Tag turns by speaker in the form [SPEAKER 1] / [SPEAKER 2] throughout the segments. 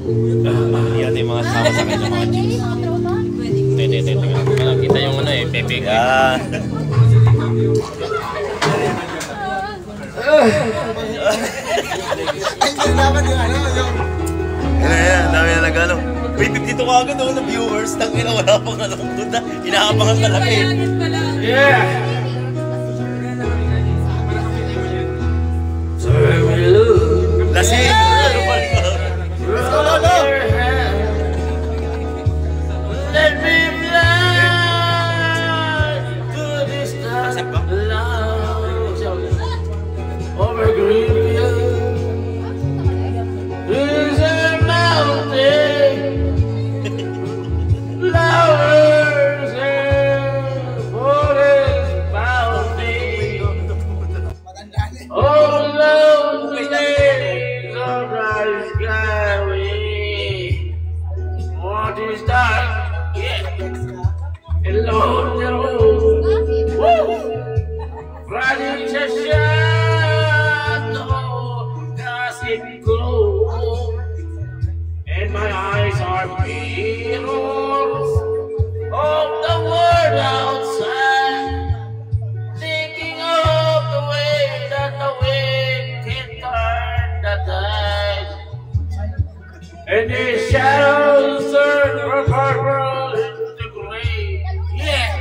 [SPEAKER 1] Yan yung mga sama sa kanya mga chicks. Ito. Kita yung ano eh, pepe.
[SPEAKER 2] Yan. Ayan, dami na nag-ano. Wait, dito ka agad na viewers. Tangina, wala pang ano. Inaabangan ka lang eh.
[SPEAKER 3] Yeah!
[SPEAKER 2] Lasing! Let's go, Lolo!
[SPEAKER 3] Let me fly to this time over green fields. There's a mountain, flowers and forest bounding. Oh, lonely days of bright skyway. What is dark? Yeah. And lonely road. Woo! Riding to shadow, gossip glow. And my eyes are mirrors of the world outside. Thinking of the way that the wind can turn the tide. And the shadows turn from purple into gray. Yeah!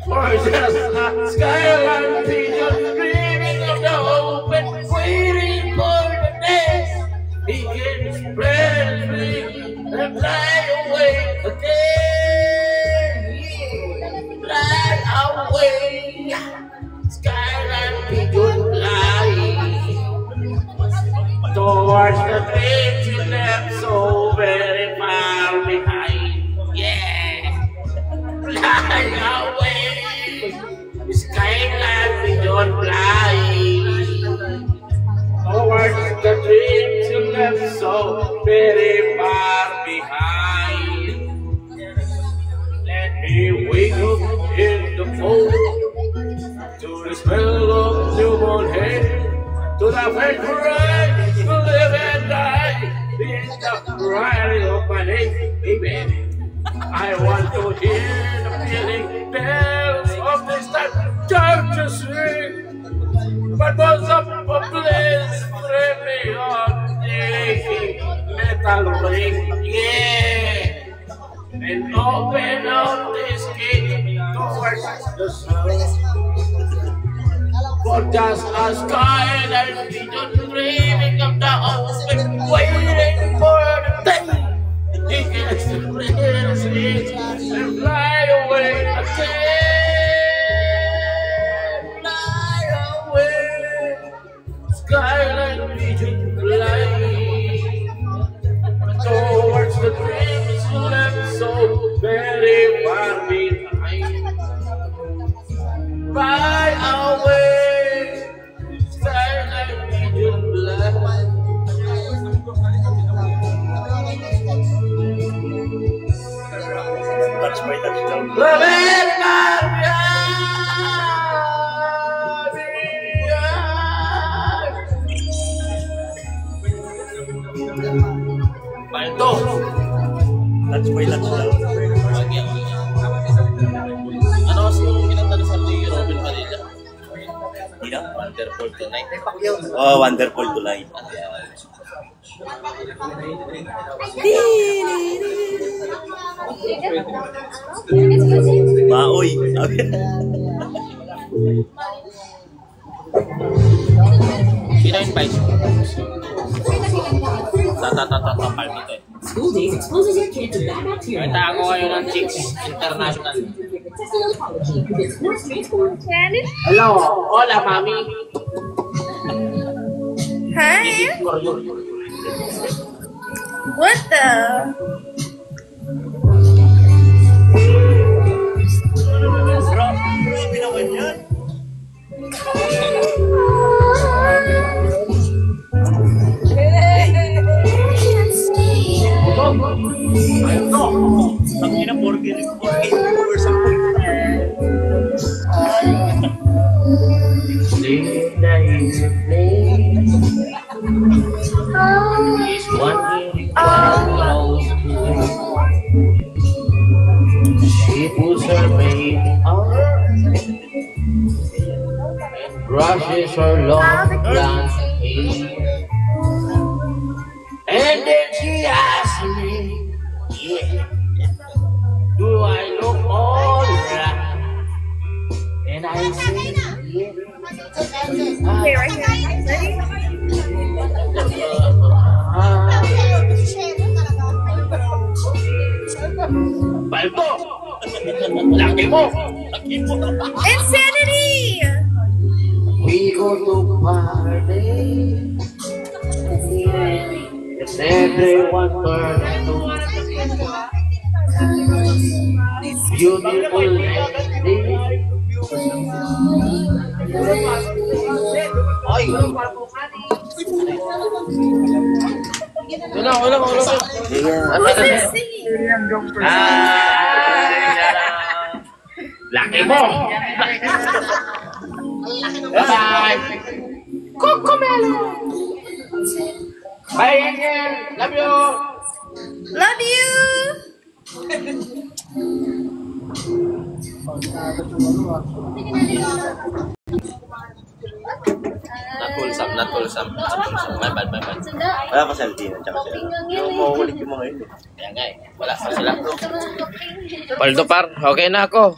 [SPEAKER 3] For just a skyline pigeon dreaming of the open, waiting for the day he can spread his wings and fly away again. Yeah! Fly away! Skyline pigeon fly towards the dreams you left so very far behind. Yeah! Fly away! Skyline pigeon fly towards the dreams you left so very far behind. Let me wake up in the cold to the smell of newborn hay, to the faithful right to live and die in the variety of my name. Amen. I want to hear the feeling bells of this time to sing, but was up a place friendly on the metal ring. Yeah, and open up this gate towards the sun. For just a skyline pigeon dreaming of the open, waiting for the day he gets to spread his wings and fly away again. Fly away, skyline pigeon flying towards the dreams you left so very far behind. Fly away, skyline pigeon flying.
[SPEAKER 2] Touch by touchdown.
[SPEAKER 3] Paldo.
[SPEAKER 2] Touch by touchdown.
[SPEAKER 1] Ano kasi yung kinanta ni Sandy Robin Padilla?
[SPEAKER 2] Yeah.
[SPEAKER 1] Wonderful Tonight.
[SPEAKER 2] Oh, wonderful tonight. Maoy.
[SPEAKER 1] Sino yung vice? Palmito eh.
[SPEAKER 4] School days exposes your kid to bad bacteria.
[SPEAKER 1] Kita ako kayo ng Chicks International.
[SPEAKER 3] Hello, hola mami.
[SPEAKER 5] Hi. What the?
[SPEAKER 2] Grabe naman yan. Tangina, 48 viewers ang
[SPEAKER 3] Is one crushes her long blonde hair. And then she asked me, yeah, do I look alright? And I said, yeah.
[SPEAKER 5] Okay, right here. Ready?
[SPEAKER 3] Balto! Laki mo!
[SPEAKER 5] Insanity!
[SPEAKER 3] We go to party. It's everyone turns to beautiful lady. Ay! Wala.
[SPEAKER 5] Who's this singing?
[SPEAKER 3] Laki mo! Bye-bye! Cocomelo! Bye again! Love you!
[SPEAKER 5] Love you!
[SPEAKER 1] Not wholesome. My bad.
[SPEAKER 2] Wala pa saltina, tsaka sila. Yung mahuhulit yung mga yun.
[SPEAKER 1] Kaya nga eh. Wala pa sila.
[SPEAKER 3] Paldo par, okay na ako.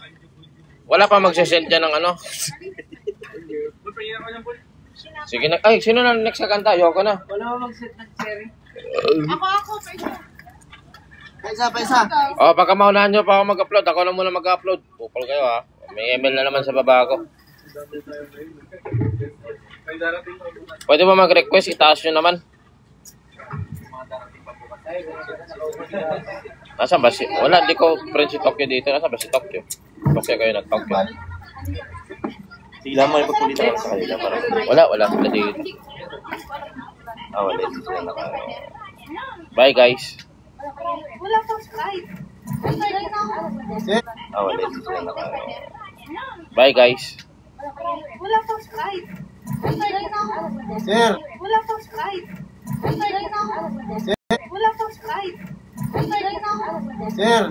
[SPEAKER 3] Wala pa magsasend dyan ng ano. Sige na. Ay, sino na next sa kanta? Ayoko na.
[SPEAKER 6] Wala mo mag-set ng cherry.
[SPEAKER 2] Paisa.
[SPEAKER 3] Oh, pagka maunahan nyo pa ako mag-upload, ako na muna mag-upload. Pupol kayo ha. May email na naman sa baba ko. Pwede ba mag-request? Itaas nyo naman. Nasaan ba si... Wala, di ko friend si Tokyo dito. Nasaan ba si Tokyo? Tokyo kayo nag-Tokyo.
[SPEAKER 2] Sige lang mo yung pagkulitan ako sa kanila.
[SPEAKER 3] Wala sila dito.
[SPEAKER 2] Wala.
[SPEAKER 3] Bye guys.
[SPEAKER 5] Wala pang Skype.
[SPEAKER 2] Wala.
[SPEAKER 3] Bye guys.
[SPEAKER 5] Wala pang Skype.
[SPEAKER 2] Sir!
[SPEAKER 5] Wala pang Skype. Wala pang Skype.
[SPEAKER 2] Sir!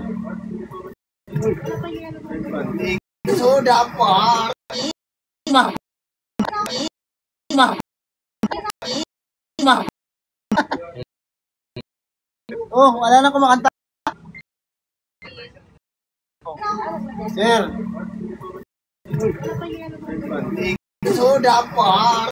[SPEAKER 2] Soda pa! Oh, wala na kumakanta. Sir! Soda pa!